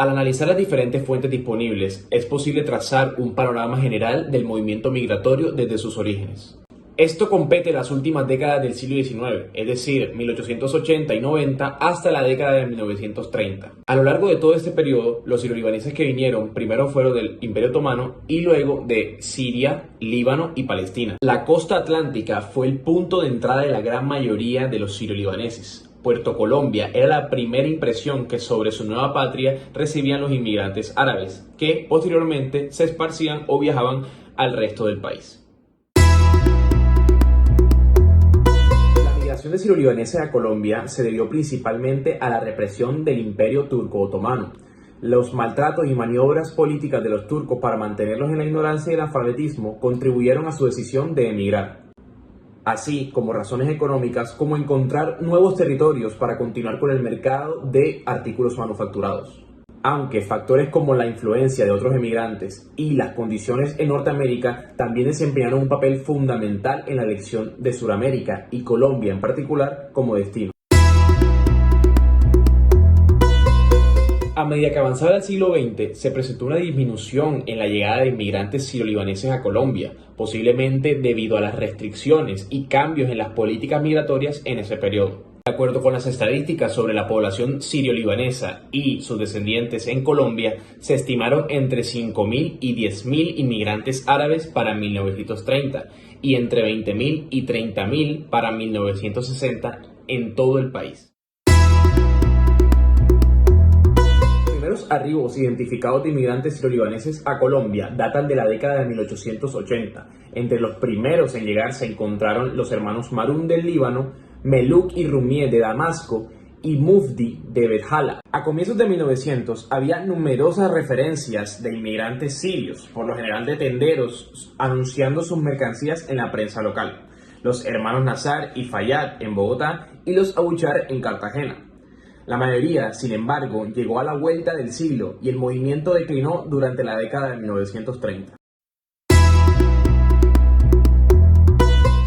Al analizar las diferentes fuentes disponibles, es posible trazar un panorama general del movimiento migratorio desde sus orígenes. Esto compete las últimas décadas del siglo XIX, es decir, 1880 y 90 hasta la década de 1930. A lo largo de todo este periodo, los siro-libaneses que vinieron primero fueron del Imperio Otomano y luego de Siria, Líbano y Palestina. La costa atlántica fue el punto de entrada de la gran mayoría de los siro-libaneses. Puerto Colombia era la primera impresión que sobre su nueva patria recibían los inmigrantes árabes, que posteriormente se esparcían o viajaban al resto del país. La migración de siro-libaneses a Colombia se debió principalmente a la represión del Imperio Turco-Otomano. Los maltratos y maniobras políticas de los turcos para mantenerlos en la ignorancia y el analfabetismo contribuyeron a su decisión de emigrar, así como razones económicas como encontrar nuevos territorios para continuar con el mercado de artículos manufacturados. Aunque factores como la influencia de otros emigrantes y las condiciones en Norteamérica también desempeñaron un papel fundamental en la elección de Sudamérica y Colombia en particular como destino. A medida que avanzaba el siglo XX, se presentó una disminución en la llegada de inmigrantes siro-libaneses a Colombia, posiblemente debido a las restricciones y cambios en las políticas migratorias en ese periodo. De acuerdo con las estadísticas sobre la población sirio-libanesa y sus descendientes en Colombia, se estimaron entre 5.000 y 10.000 inmigrantes árabes para 1930 y entre 20.000 y 30.000 para 1960 en todo el país. Los arribos identificados de inmigrantes siro-libaneses a Colombia datan de la década de 1880. Entre los primeros en llegar se encontraron los hermanos Marún del Líbano, Meluk y Rumie de Damasco y Mufdi de Betjala. A comienzos de 1900 había numerosas referencias de inmigrantes sirios, por lo general de tenderos, anunciando sus mercancías en la prensa local. Los hermanos Nazar y Fayad en Bogotá y los Abuchar en Cartagena. La mayoría, sin embargo, llegó a la vuelta del siglo y el movimiento declinó durante la década de 1930.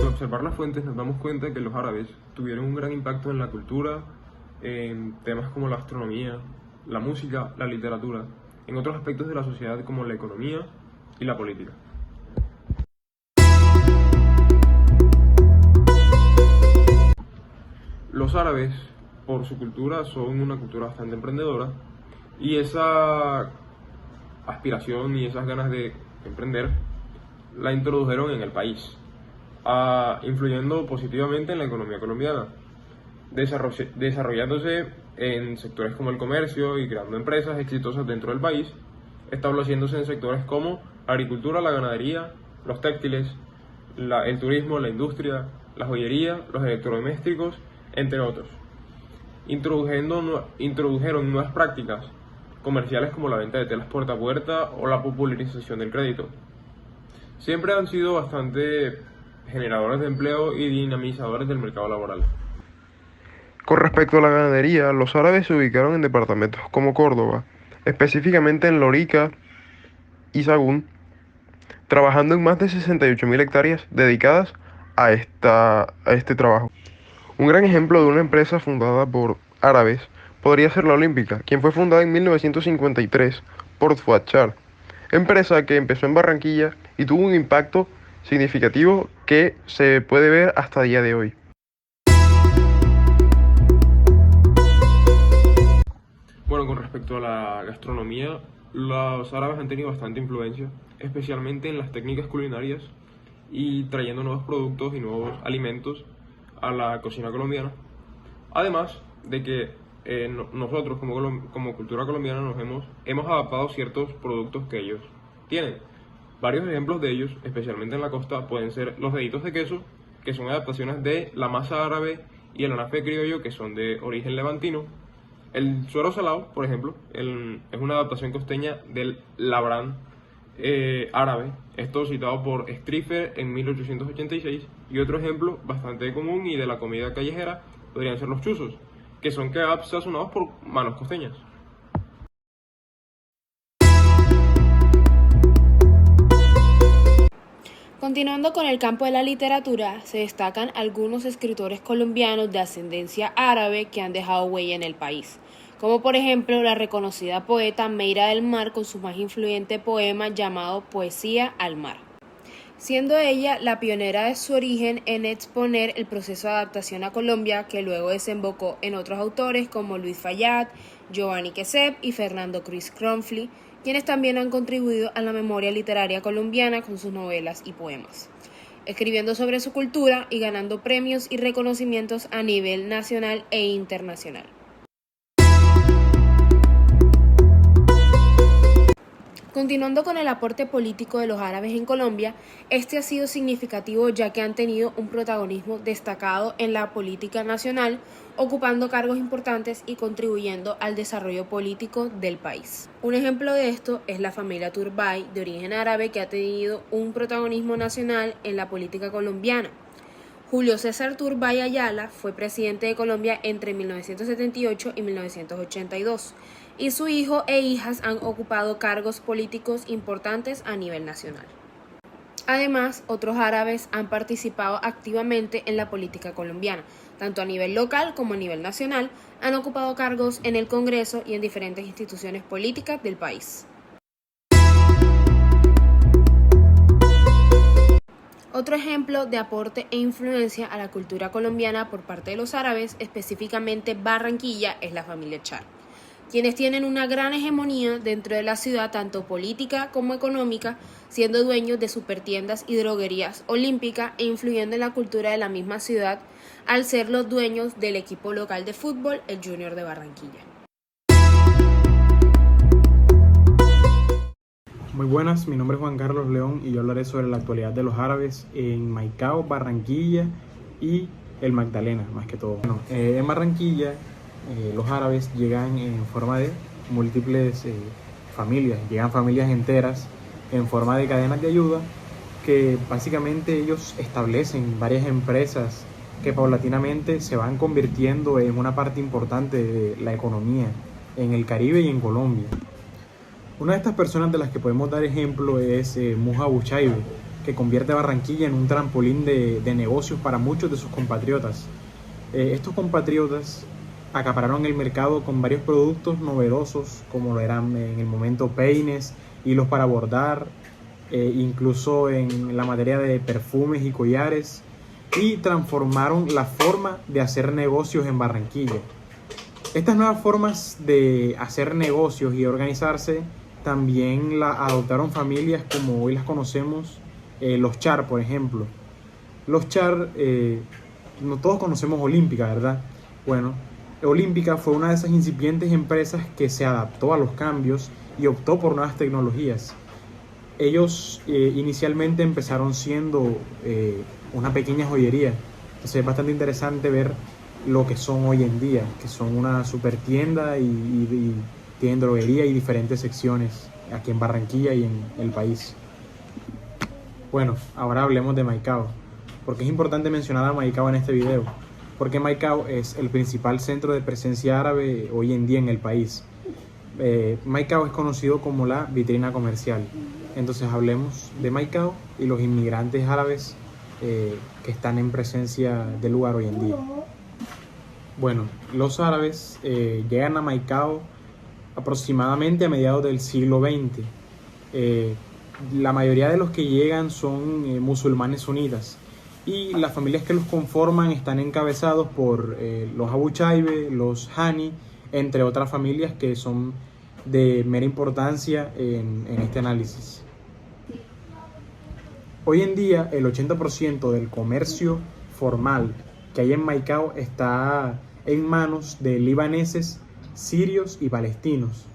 Al observar las fuentes nos damos cuenta que los árabes tuvieron un gran impacto en la cultura, en temas como la astronomía, la música, la literatura, en otros aspectos de la sociedad como la economía y la política. Los árabes, por su cultura, son una cultura bastante emprendedora y esa aspiración y esas ganas de emprender la introdujeron en el país, influyendo positivamente en la economía colombiana, desarrollándose en sectores como el comercio y creando empresas exitosas dentro del país, estableciéndose en sectores como la agricultura, la ganadería, los textiles, el turismo, la industria, la joyería, los electrodomésticos, entre otros. Introdujeron nuevas prácticas comerciales como la venta de telas puerta a puerta o la popularización del crédito. Siempre han sido bastante generadores de empleo y dinamizadores del mercado laboral. Con respecto a la ganadería, los árabes se ubicaron en departamentos como Córdoba, específicamente en Lorica y Sagún, trabajando en más de 68.000 hectáreas dedicadas a este trabajo. Un gran ejemplo de una empresa fundada por árabes podría ser la Olímpica, quien fue fundada en 1953 por Fuad Shah, empresa que empezó en Barranquilla y tuvo un impacto significativo que se puede ver hasta el día de hoy. Bueno, con respecto a la gastronomía, los árabes han tenido bastante influencia, especialmente en las técnicas culinarias y trayendo nuevos productos y nuevos alimentos a la cocina colombiana. Además de que nosotros como cultura colombiana hemos adaptado ciertos productos que ellos tienen. Varios ejemplos de ellos, especialmente en la costa, pueden ser los deditos de queso, que son adaptaciones de la masa árabe y el anafe criollo, que son de origen levantino. El suero salado, por ejemplo, es una adaptación costeña del labrán árabe, esto citado por Striffer en 1886, y otro ejemplo bastante común y de la comida callejera podrían ser los chuzos, que son kebabs sazonados por manos costeñas. Continuando con el campo de la literatura, se destacan algunos escritores colombianos de ascendencia árabe que han dejado huella en el país, como por ejemplo la reconocida poeta Meira del Mar con su más influyente poema llamado Poesía al Mar, siendo ella la pionera de su origen en exponer el proceso de adaptación a Colombia, que luego desembocó en otros autores como Luis Fayad, Giovanni Quesep y Fernando Cruz Cronfli, quienes también han contribuido a la memoria literaria colombiana con sus novelas y poemas, escribiendo sobre su cultura y ganando premios y reconocimientos a nivel nacional e internacional. Continuando con el aporte político de los árabes en Colombia, este ha sido significativo ya que han tenido un protagonismo destacado en la política nacional, ocupando cargos importantes y contribuyendo al desarrollo político del país. Un ejemplo de esto es la familia Turbay, de origen árabe, que ha tenido un protagonismo nacional en la política colombiana. Julio César Turbay Ayala fue presidente de Colombia entre 1978 y 1982, y su hijo e hijas han ocupado cargos políticos importantes a nivel nacional. Además, otros árabes han participado activamente en la política colombiana, tanto a nivel local como a nivel nacional, han ocupado cargos en el Congreso y en diferentes instituciones políticas del país. Otro ejemplo de aporte e influencia a la cultura colombiana por parte de los árabes, específicamente Barranquilla, es la familia Char, quienes tienen una gran hegemonía dentro de la ciudad, tanto política como económica, siendo dueños de supertiendas y droguerías olímpicas e influyendo en la cultura de la misma ciudad al ser los dueños del equipo local de fútbol, el Junior de Barranquilla. Muy buenas, mi nombre es Juan Carlos León y yo hablaré sobre la actualidad de los árabes en Maicao, Barranquilla y el Magdalena, más que todo. En Barranquilla los árabes llegan en forma de múltiples familias, llegan familias enteras en forma de cadenas de ayuda que básicamente ellos establecen varias empresas que paulatinamente se van convirtiendo en una parte importante de la economía en el Caribe y en Colombia. Una de estas personas de las que podemos dar ejemplo es Muja Buchaibe, que convierte a Barranquilla en un trampolín de negocios para muchos de sus compatriotas. Estos compatriotas acapararon el mercado con varios productos novedosos, como lo eran en el momento peines, hilos para bordar, incluso en la materia de perfumes y collares, y transformaron la forma de hacer negocios en Barranquilla. Estas nuevas formas de hacer negocios y organizarse también la adoptaron familias como hoy las conocemos, los Char, por ejemplo. Los Char, no todos conocemos Olímpica, ¿verdad? Bueno, Olímpica fue una de esas incipientes empresas que se adaptó a los cambios y optó por nuevas tecnologías. Ellos inicialmente empezaron siendo una pequeña joyería, entonces es bastante interesante ver lo que son hoy en día, que son una super tienda y tienen droguería y diferentes secciones aquí en Barranquilla y en el país. Bueno, ahora hablemos de Maicao, porque es importante mencionar a Maicao en este video, porque Maicao es el principal centro de presencia árabe hoy en día en el país. Maicao es conocido como la vitrina comercial. Entonces hablemos de Maicao y los inmigrantes árabes que están en presencia del lugar hoy en día. Bueno, los árabes llegan a Maicao aproximadamente a mediados del siglo XX. La mayoría de los que llegan son musulmanes sunitas y las familias que los conforman están encabezados por los Abu Chaibe, los Hani, entre otras familias que son de mera importancia en este análisis. Hoy en día el 80% del comercio formal que hay en Maicao está en manos de libaneses, sirios y palestinos.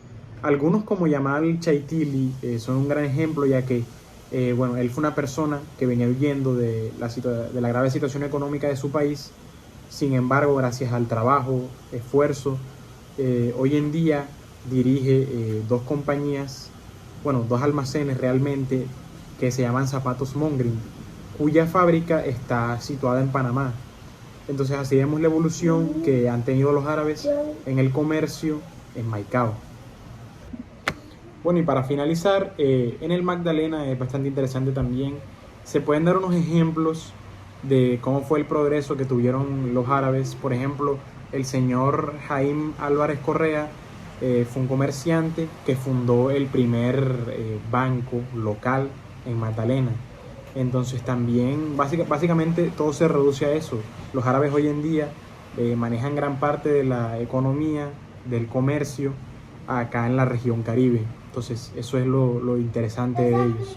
Algunos como Yamal Chaitili son un gran ejemplo, ya que él fue una persona que venía huyendo de la grave situación económica de su país. Sin embargo, gracias al trabajo, esfuerzo, hoy en día dirige dos compañías, dos almacenes realmente, que se llaman Zapatos Mongrin, cuya fábrica está situada en Panamá. Entonces así vemos la evolución que han tenido los árabes en el comercio en Maicao. Bueno, y para finalizar, en el Magdalena es bastante interesante también. Se pueden dar unos ejemplos de cómo fue el progreso que tuvieron los árabes. Por ejemplo, el señor Jaime Álvarez Correa fue un comerciante que fundó el primer banco local en Magdalena. Entonces también básicamente todo se reduce a eso. Los árabes hoy en día manejan gran parte de la economía, del comercio acá en la región Caribe. Entonces eso es lo interesante de ellos.